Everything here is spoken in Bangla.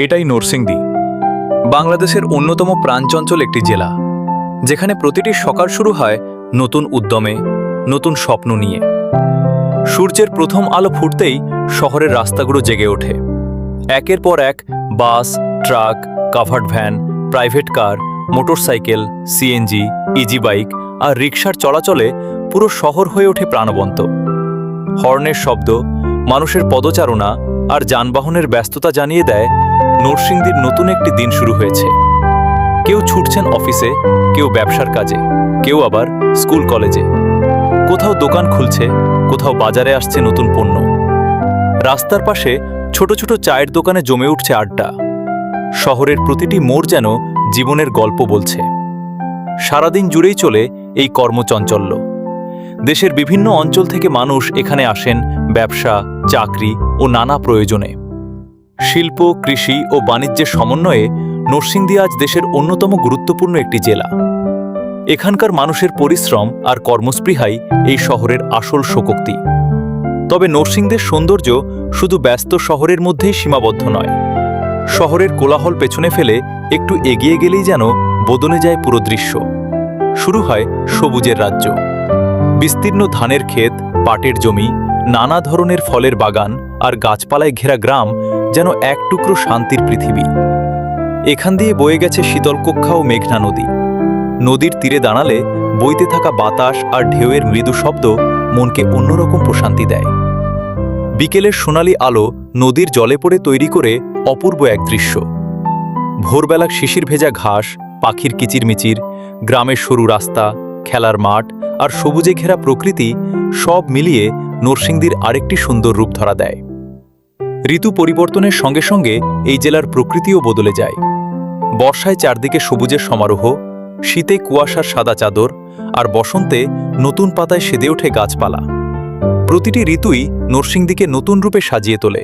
এটাই নরসিংদী, বাংলাদেশের অন্যতম প্রাণচঞ্চল একটি জেলা, যেখানে প্রতিটি সকাল শুরু হয় নতুন উদ্যমে, নতুন স্বপ্ন নিয়ে। সূর্যের প্রথম আলো ফুটতেই শহরের রাস্তাগুলো জেগে ওঠে। একের পর এক bus, truck, covered van, private car, motorcycle, CNG, easy bike আর রিকশার চলাচলে পুরো শহর হয়ে ওঠে প্রাণবন্ত। হর্নের শব্দ, মানুষের পদচারণা আর যানবাহনের ব্যস্ততা জানিয়ে দেয় নরসিংদীর নতুন একটি দিন শুরু হয়েছে। কেউ ছুটছেন অফিসে, কেউ ব্যবসার কাজে, কেউ আবার স্কুল কলেজে। কোথাও দোকান খুলছে, কোথাও বাজারে আসছে নতুন পণ্য। রাস্তার পাশে ছোট ছোট চায়ের দোকানে জমে উঠছে আড্ডা। শহরের প্রতিটি মোড় যেন জীবনের গল্প বলছে। সারাদিন জুড়েই চলে এই কর্মচঞ্চল্য। দেশের বিভিন্ন অঞ্চল থেকে মানুষ এখানে আসেন ব্যবসা, চাকরি ও নানা প্রয়োজনে। শিল্প, কৃষি ও বাণিজ্যের সমন্বয়ে নরসিংদী আজ দেশের অন্যতম গুরুত্বপূর্ণ একটি জেলা। এখানকার মানুষের পরিশ্রম আর কর্মস্পৃহাই এই শহরের আসল শোকোক্তি। তবে নরসিংদীর সৌন্দর্য শুধু ব্যস্ত শহরের মধ্যেই সীমাবদ্ধ নয়। শহরের কোলাহল পেছনে ফেলে একটু এগিয়ে গেলেই যেন বদলে যায় পুরো দৃশ্য। শুরু হয় সবুজের রাজ্য। বিস্তীর্ণ ধানের ক্ষেত, পাটের জমি, নানা ধরনের ফলের বাগান আর গাছপালায় ঘেরা গ্রাম যেন এক টুকরো শান্তির পৃথিবী। এখান দিয়ে বয়ে গেছে শীতলকুক্ষা ও মেঘনা নদী। নদীর তীরে দাঁড়ালে বইতে থাকা বাতাস আর ঢেউয়ের মৃদু শব্দ মনকে অন্যরকম প্রশান্তি দেয়। বিকেলের সোনালি আলো নদীর জলে পড়ে তৈরি করে অপূর্ব এক দৃশ্য। ভোরবেলা শিশির ভেজা ঘাস, পাখির কিচিরমিচির, গ্রামের সরু রাস্তা, খেলার মাঠ আর সবুজে ঘেরা প্রকৃতি সব মিলিয়ে নরসিংদীর আরেকটি সুন্দর রূপ ধরা দেয়। ঋতু পরিবর্তনের সঙ্গে সঙ্গে এই জেলার প্রকৃতিও বদলে যায়। বর্ষায় চারদিকে সবুজের সমারোহ, শীতে কুয়াশার সাদা চাদর আর বসন্তে নতুন পাতায় সেদে ওঠে গাছপালা। প্রতিটি ঋতুই নরসিংদীকে নতুন রূপে সাজিয়ে তোলে।